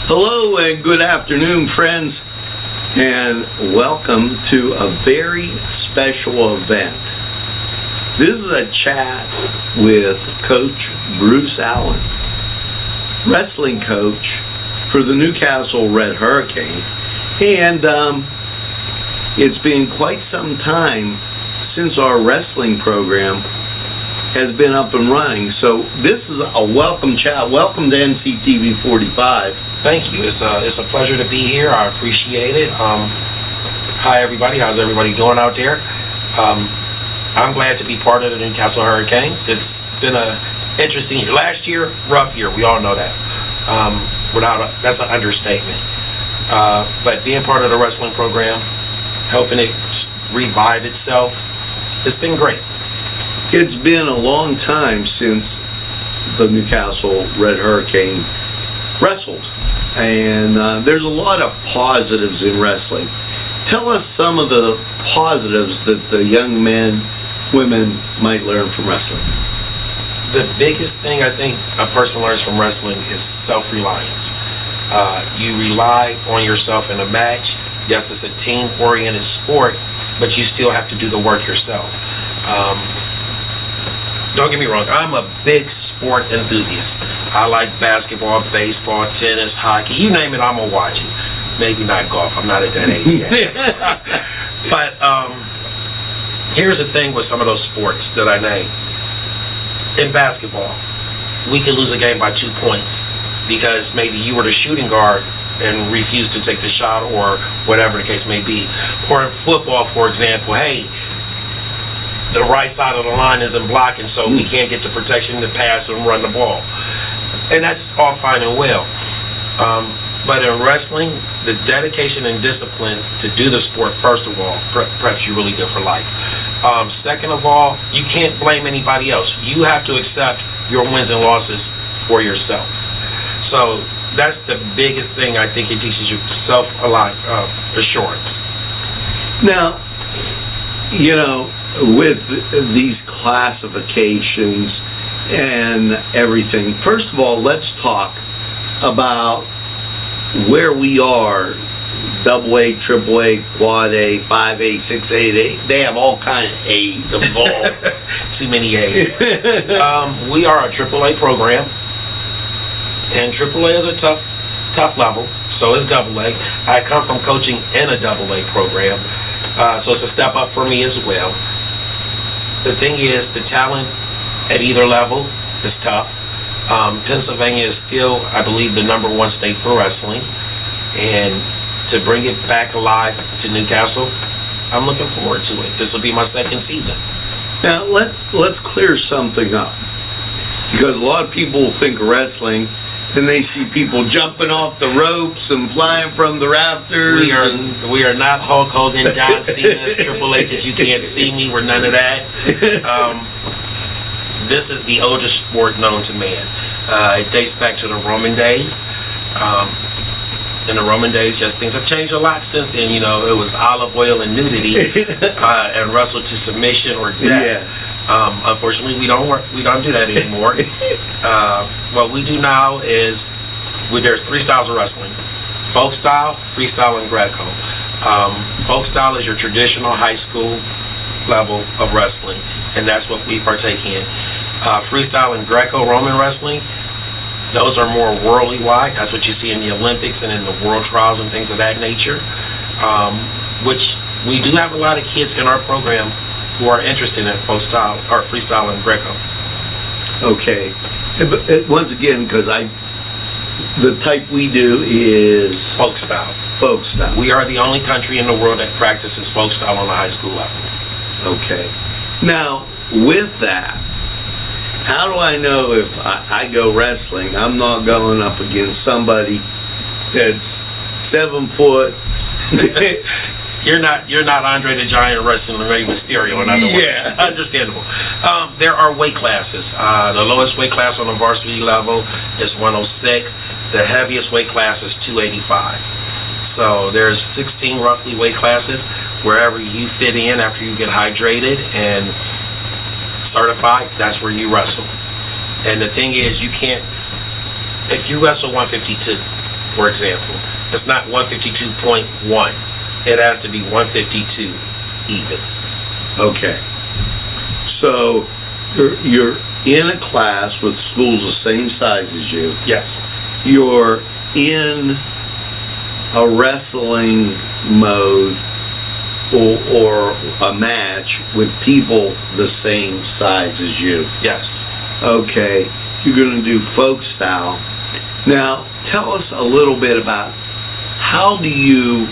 Hello and good afternoon, friends, and welcome to a very special event. This is a chat with Coach Bruce Allen, wrestling coach for the Newcastle Red Hurricane. And it's been quite some time since our wrestling program has been up and running. So this is a welcome chat. Welcome to NCTV45. Thank you. It's a pleasure to be here. I appreciate it. Hi, everybody. How's everybody doing out there? I'm glad to be part of the Newcastle Hurricanes. It's been an interesting year. Last year, rough year. We all know that. That's an understatement. But being part of the wrestling program, helping it revive itself, it's been great. It's been a long time since the Newcastle Red Hurricane wrestled, and there's a lot of positives in wrestling. Tell us some of the positives that the young men, women might learn from wrestling. The biggest thing I think a person learns from wrestling is self-reliance. You rely on yourself in a match. Yes, it's a team-oriented sport, but you still have to do the work yourself. Don't get me wrong, I'm a big sport enthusiast. I like basketball, baseball, tennis, hockey, you name it, I'm gonna watch it. Maybe not golf, I'm not at that age yet. But here's the thing with some of those sports that I named. In basketball, we could lose a game by 2 points because maybe you were the shooting guard and refused to take the shot or whatever the case may be. Or in football, for example, hey, the right side of the line isn't blocking, so we can't get the protection to pass and run the ball. And that's all fine and well. But in wrestling, the dedication and discipline to do the sport, first of all, preps you really good for life. Second of all, you can't blame anybody else. You have to accept your wins and losses for yourself. So that's the biggest thing I think it teaches you, self-assurance. Now, you know, with these classifications and everything, first of all, let's talk about where we are. AA, AAA, Quad A, 5A, 6A, they have all kind of A's involved. Too many A's. We are a AAA program, and AAA is a tough level, so is AA. I come from coaching in a AA program, so it's a step up for me as well. The thing is, the talent at either level is tough. Pennsylvania is still, I believe, the #1 state for wrestling, and to bring it back alive to Newcastle, I'm looking forward to it. This will be my second season. Now let's clear something up, because a lot of people think of wrestling and they see people jumping off the ropes and flying from the rafters. We are not Hulk Hogan, John Cena, Triple H's. You can't see me. We're none of that. This is the oldest sport known to man. It dates back to the Roman days. In the Roman days, just things have changed a lot since then. You know, it was olive oil and nudity, and wrestle to submission or death. Yeah. Unfortunately, we don't do that anymore. What we do now is there's 3 styles of wrestling: folk style, freestyle, and Greco. Folk style is your traditional high school level of wrestling, and that's what we partake in. Freestyle and Greco-Roman wrestling, those are more worldly wide. That's what you see in the Olympics and in the world trials and things of that nature, which we do have a lot of kids in our program who are interested in folk style or freestyle and Greco. Okay. But once again, because the type we do is folk style. Folk style. We are the only country in the world that practices folk style on a high school level. Okay. Now, with that, how do I know if I go wrestling, I'm not going up against somebody that's 7 foot? You're not Andre the Giant wrestling Rey Mysterio, in other words. Yeah. Understandable. There are weight classes. The lowest weight class on the varsity level is 106. The heaviest weight class is 285. So there's 16 roughly weight classes. Wherever you fit in after you get hydrated and certified, that's where you wrestle. And the thing is, you can't, if you wrestle 152 for example. It's not 152.1. It has to be 152 even. Okay. So you're in a class with schools the same size as you. Yes. You're in a wrestling mode or a match with people the same size as you. Yes. Okay. You're going to do folk style. Now, tell us a little bit about how do you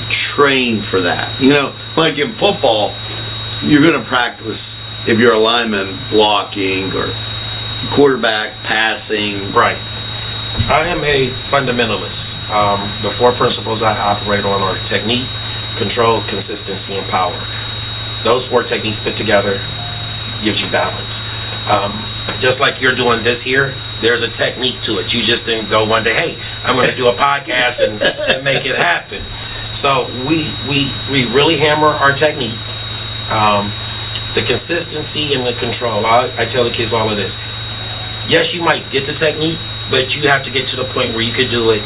train for that? You know, like in football, you're going to practice, if you're a lineman, blocking or quarterback passing. Right. I am a fundamentalist. The four principles I operate on are technique, control, consistency, and power. Those four techniques put together gives you balance. Just like you're doing this here, there's a technique to it. You just didn't go one day, hey, I'm going to do a podcast and make it happen. So we really hammer our technique. The consistency and the control. I tell the kids all of this. Yes, you might get the technique, but you have to get to the point where you could do it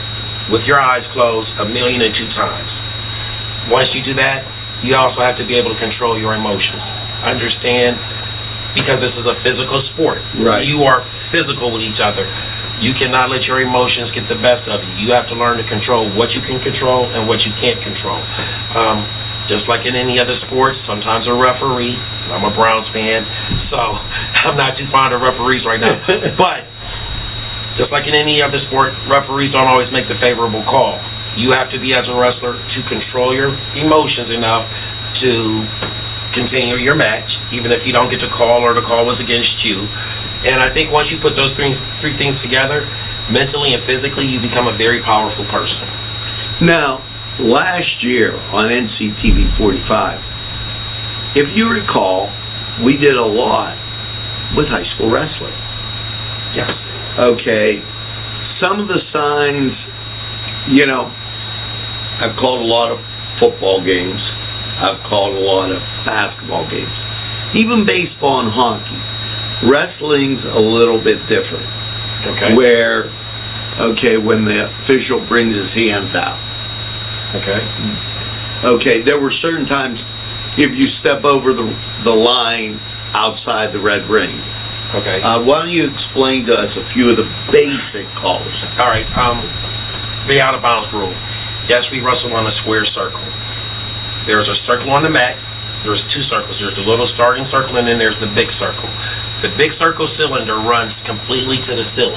with your eyes closed 1,000,002 times. Once you do that, you also have to be able to control your emotions. Understand, because this is a physical sport. Right. You are physical with each other. You cannot let your emotions get the best of you. You have to learn to control what you can control and what you can't control. Just like in any other sports, sometimes a referee, I'm a Browns fan, so I'm not too fond of referees right now, but just like in any other sport, referees don't always make the favorable call. You have to be, as a wrestler, to control your emotions enough to continue your match, even if you don't get the call or the call was against you. And I think once you put those three things together, mentally and physically, you become a very powerful person. Now, last year on NCTV45, if you recall, we did a lot with high school wrestling. Yes. Okay. Some of the signs, you know, I've called a lot of football games. I've called a lot of basketball games. Even baseball and hockey. Wrestling's a little bit different. Okay. Where, okay, when the official brings his hands out. Okay. Okay, there were certain times if you step over the line outside the red ring. Okay. Why don't you explain to us a few of the basic calls? All right. The out of bounds rule. Yes, we wrestle on a square circle. There's a circle on the mat. There's two circles. There's the little starting circle, and then there's the big circle. The big circle cylinder runs completely to the ceiling.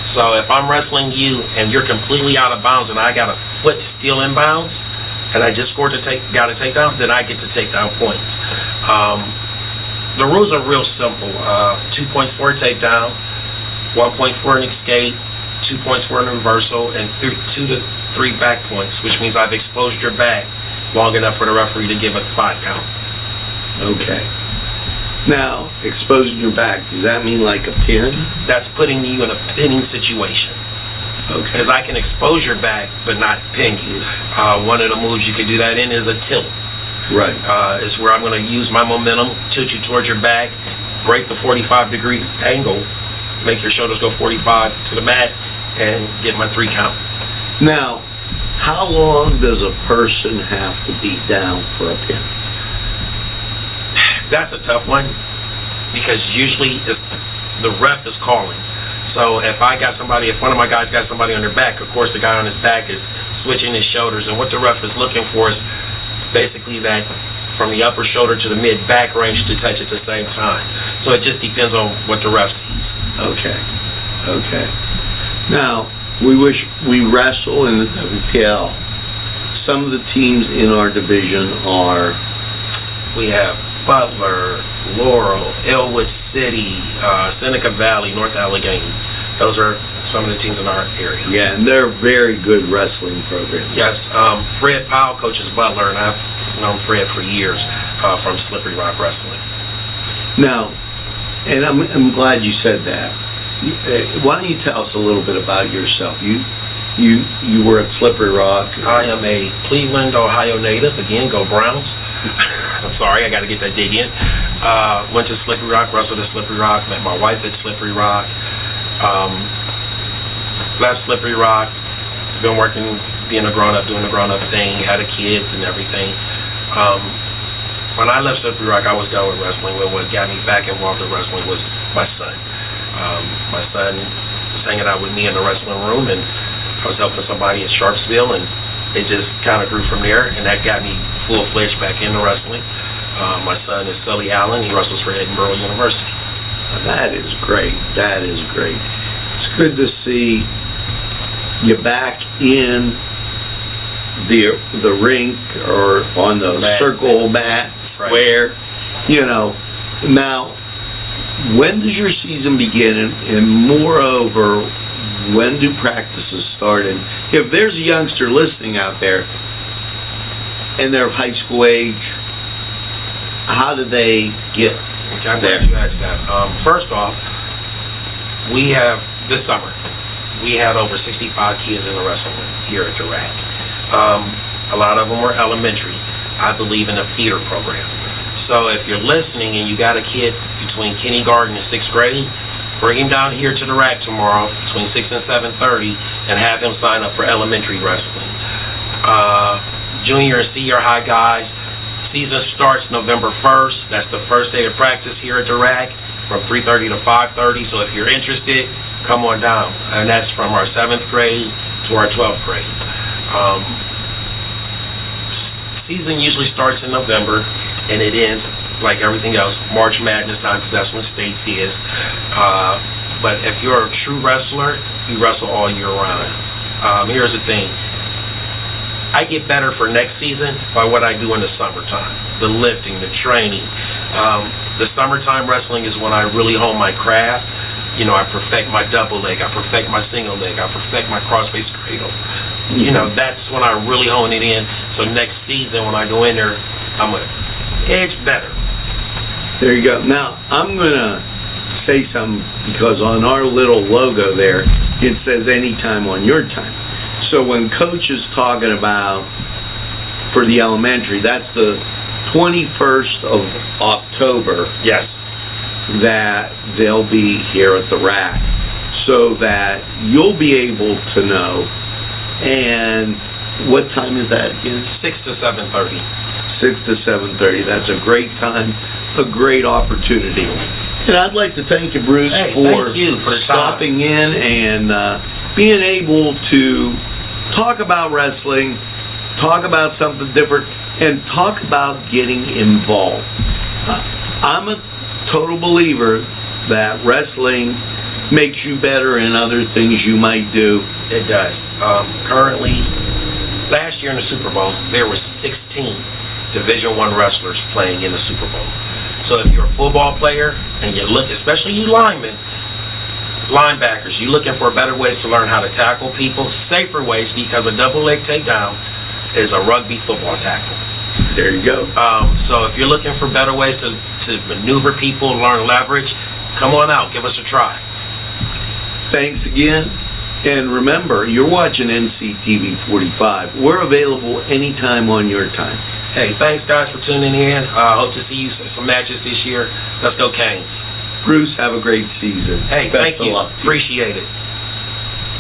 So if I'm wrestling you and you're completely out of bounds and I got a foot still in bounds and I just got a takedown, then I get to takedown points. The rules are real simple. 2 points for a takedown, 1 point for an escape, 2 points for an reversal, and 2 to 3 back points, which means I've exposed your back long enough for the referee to give a 5 count. Okay. Now, exposing your back, does that mean like a pin? That's putting you in a pinning situation. Okay. Because I can expose your back, but not pin you. One of the moves you can do that in is a tilt. Right. Is where I'm going to use my momentum, tilt you towards your back, break the 45-degree angle, make your shoulders go 45 to the mat, and get my 3 count. Now, how long does a person have to be down for a pin? That's a tough one, because usually the ref is calling. So if one of my guys got somebody on their back, of course the guy on his back is switching his shoulders, and what the ref is looking for is basically that from the upper shoulder to the mid-back range to touch at the same time. So it just depends on what the ref sees. Okay. Now, we wrestle in the WPIAL. Some of the teams in our division are... We have Butler, Laurel, Elwood City, Seneca Valley, North Allegheny. Those are some of the teams in our area. Yeah, and they're very good wrestling programs. Yes, Fred Powell coaches Butler, and I've known Fred for years from Slippery Rock Wrestling. Now, and I'm glad you said that. Why don't you tell us a little bit about yourself? You were at Slippery Rock. I am a Cleveland, Ohio native. Again, go Browns. I'm sorry, I got to get that dig in. Went to Slippery Rock, wrestled at Slippery Rock, met my wife at Slippery Rock. Left Slippery Rock, been working, being a grown-up, doing the grown-up thing, had the kids and everything. When I left Slippery Rock, I was done with wrestling. But what got me back involved in wrestling was my son. My son was hanging out with me in the wrestling room, and I was helping somebody in Sharpsville, and it just kind of grew from there, and that got me full-fledged back into wrestling. My son is Sully Allen. He wrestles for Edinburgh University. That is great. That is great. It's good to see you back in the rink or on the circle mats, right, where, now, when does your season begin? And moreover, when do practices start? And if there's a youngster listening out there and they're of high school age, how do they get Okay, I'm there? glad you asked that. First off, we have, this summer, we had over 65 kids in the wrestling room here at the RAC. A lot of them were elementary. I believe in a feeder program. So if you're listening and you got a kid between kindergarten and 6th grade, bring him down here to the RAC tomorrow between 6 and 7:30 and have him sign up for elementary wrestling. Junior and senior high guys, season starts November 1st. That's the first day of practice here at the RAC from 3:30 to 5:30. So if you're interested, come on down. And that's from our 7th grade to our 12th grade. Season usually starts in November and it ends, like everything else, March Madness time, because that's when states is. But if you're a true wrestler, you wrestle all year round. Here's the thing. I get better for next season by what I do in the summertime. The lifting, the training. The summertime wrestling is when I really hone my craft. I perfect my double leg, I perfect my single leg, I perfect my crossface cradle. That's when I really hone it in. So next season when I go in there, I'm an edge better. There you go. Now, I'm going to say something because on our little logo there, it says anytime on your time. So when Coach is talking about for the elementary, that's the 21st of October. Yes. That they'll be here at the RAC, so that you'll be able to know. And what time is that again? 6 to 7:30. 6 to 7:30. That's a great time, a great opportunity. And I'd like to thank you, Bruce, thank you for the stopping in and being able to talk about wrestling, talk about something different, and talk about getting involved. I'm a total believer that wrestling makes you better in other things you might do. It does. Currently, last year in the Super Bowl, there were 16 Division I wrestlers playing in the Super Bowl. So if you're a football player and you look, especially you linebackers, you're looking for better ways to learn how to tackle people, safer ways, because a double leg takedown is a rugby football tackle. There you go. So if you're looking for better ways to maneuver people, learn leverage, come on out, give us a try. Thanks again. And remember, you're watching NCTV45. We're available anytime on your time. Hey, thanks guys for tuning in. Hope to see you some matches this year. Let's go Canes. Bruce, have a great season. Hey, Best thank you. of luck to you. Appreciate it.